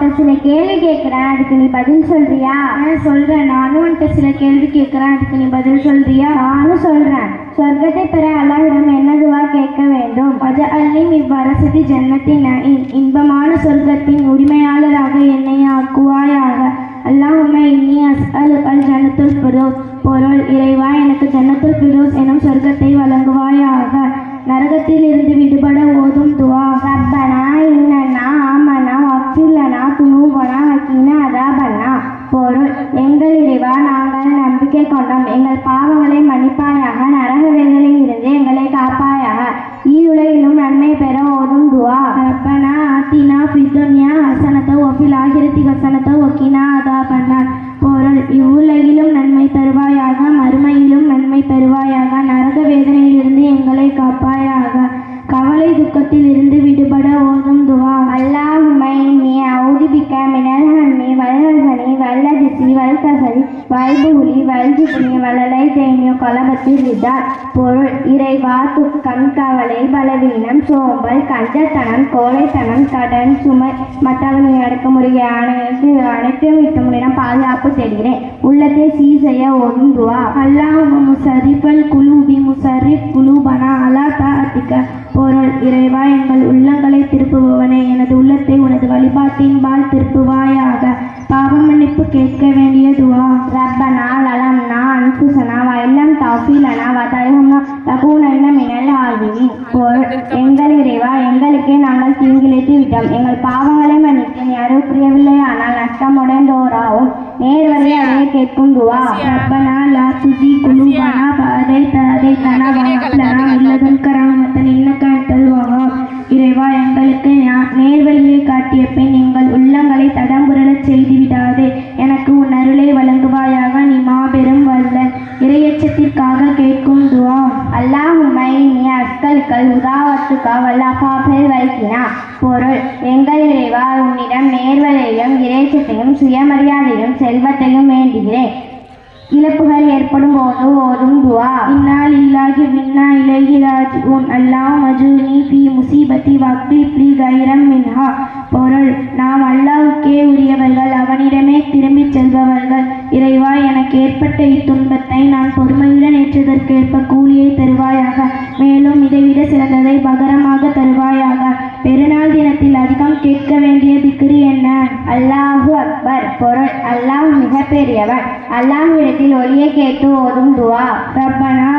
உன்கிட்ட சில கேள்வி கேட்குறேன், அதுக்கு நீ பதில் சொல்றியா? சொல்கிறேன். நானும் உன்கிட்ட சில கேள்வி கேட்குறேன், அதுக்கு நீ பதில் சொல்றியா? நானும் சொல்கிறேன். சொர்க்கத்தை பெற அல்லாஹ்விடம் என்ன துவா கேட்க வேண்டும்? வஜஅல்னி மின் வரஸதி ஜன்னத்தின் நஈம், இன்பமான சொர்க்கத்தின் உரிமையாளராக என்னை ஆக்குவாயாக. அல்லாஹும்ம இன்னி அஸ்அலுகல் ஜன்னத்துல் ஃபிர்தௌஸ். பொருள், இறைவா எனக்கு ஜன்னத்துல் ஃபிர்தௌஸ் எனும் சொர்க்கத்தை வழங்குவாயாக. நரகத்தில் இருந்து விடுபட ஓதும் துவா. ரப்பனா இன்னனா ஆமனா வக்ஃபிர் லனா துனூபனா வகீனா அஸாபன்னா. பொருள், எங்கள் இறைவா நாங்கள் நம்பிக்கை கொண்டோம், எங்கள் பாவங்களை மன்னிப்பாயாக, நரக வேதனையில் இருந்து எங்களை காப்பாயாக. ஈருலகிலும் நன்மை பெற ஓதும் துவா. ரப்பனா ஆத்தினா ஃபித் துன்யா ஹஸனத்தன் வஃபில் ஆகிரத்தி ஹஸனத்தன் வகீனா அஸாபன்னார். பொருள், இவ்வுலகிலும் நன்மை தருவாயாக, மறுமையிலும் நன்மை தருவாயாக, நரக வேதனையிலிருந்து எங்களை காப்பாயாக. கவலை துக்கத்தில் இருந்து விடுபட ஓதும் துவா. அல்லாஹும்ம இன்னி அஊது பிக்க மினல் ஹம்மி வல் ஹஸனி வல் அஜ்ஸி வல் கஸலி வல் புஹ்லி வல் ஜுப்னி வல் லைதைனி கலபத்தில் ரிதார். பொருள், இறைவா துக்கம், கவலை, பலவீனம், சோம்பல், கஞ்சத்தனம், கோழைத்தனம், கடன் சுமை, மற்றவர்களை அடக்குமுறைய அனைத்தையும் விட்டு முன்னிடம் பாதுகாப்பு தேடுகிறேன். உள்ளத்தை சீர் செய்ய ஓதும் துவா. அல்லாஹும்ம முஸர்ரிஃபல் குலூபி முஸர்ரிஃப் குலூபனா அலா தாஅத்திக. பொருள், இறைவா எங்கள் உள்ளங்களை திருப்புபவனே, எனது உள்ளத்தை உனது வழிபாட்டின்பால் திருப்புவாயாக. பாவ மன்னிப்பு கேட்க வேண்டிய துவா. ரப்பனா லலம்னா அன்ஃபுஸனா வ இல்லம் தஃபிர் லனா வ தர்ஹம்னா லகூனன்ன மினல் ஆலிமீன். பொருள், எங்கள் இறைவா எங்களுக்கே நாங்கள் தீங்கிழைத்து விட்டோம், எங்கள் பாவங்களை மன்னித்து நீ அருள் புரியவில்லை ஆனால் நஷ்டமுடைந்தோராகும். நேர்வரை அடைய கேட்கும் துவா. ரப்பனா லா துஸி குலூபனா ஃபஹதைதனா வ ஹப் லனா மின் லதுன்க ரஹ்மத்தன் இன்னக அன்தல் வஹ்ஹாப். இறைவா எங்களுக்கு நேர்வழியை காட்டிய பின் எங்கள் உள்ளங்களை தடம்புரளச் செய்துவிடாதே, எனக்கு உன் அருளை வழங்குவாயாக, நீ மாபெரும் வல்லன். இறையச்சத்திற்காக கேட்கும் துவா. அல்லாஹும்ம இன்னி அஸ்அலுகல் ஹுதாவத்துக வல் அஃபாஃபல் வல்கினா. பொருள், எங்கள் இறைவா உன்னிடம் நேர்வழியையும் இறைச்சத்தையும் சுயமரியாதையும் செல்வத்தையும் வேண்டுகிறேன். இழப்புகள் ஏற்படும் போது ஓதும் துவா. இன்னா லில்லாஹி வ இன்னா இலைஹி ராஜிஊன். அல்லாஹும்ம அஜுர்னி ஃபீ முஸீபத்தி வக்லிப் லீ கைரம் மின்ஹா. பொருள், நாம் அல்லாஹ்வுக்கே உரியவர்கள், அவனிடமே திரும்பிச் செல்பவர்கள். இறைவா எனக்கு ஏற்பட்ட இத்துன்பத்தை நான் பொறுமையுடன் ஏற்றதற்கேற்ப கூலியை தருவாயாக, மேலும் இதைவிட சிறந்ததை பகரமாக தருவாயாக. பெருநாள் தினத்தில் அதிகம் கேட்க வேண்டிய திக்ரு என்ன? அல்லாஹு அக்பர். பொருள், அல்லாஹ் மிக பெரியவன். அல்லாஹ்விடத்தில் ஒளியை கேட்டு ஓதும் துவா. ரப்பனா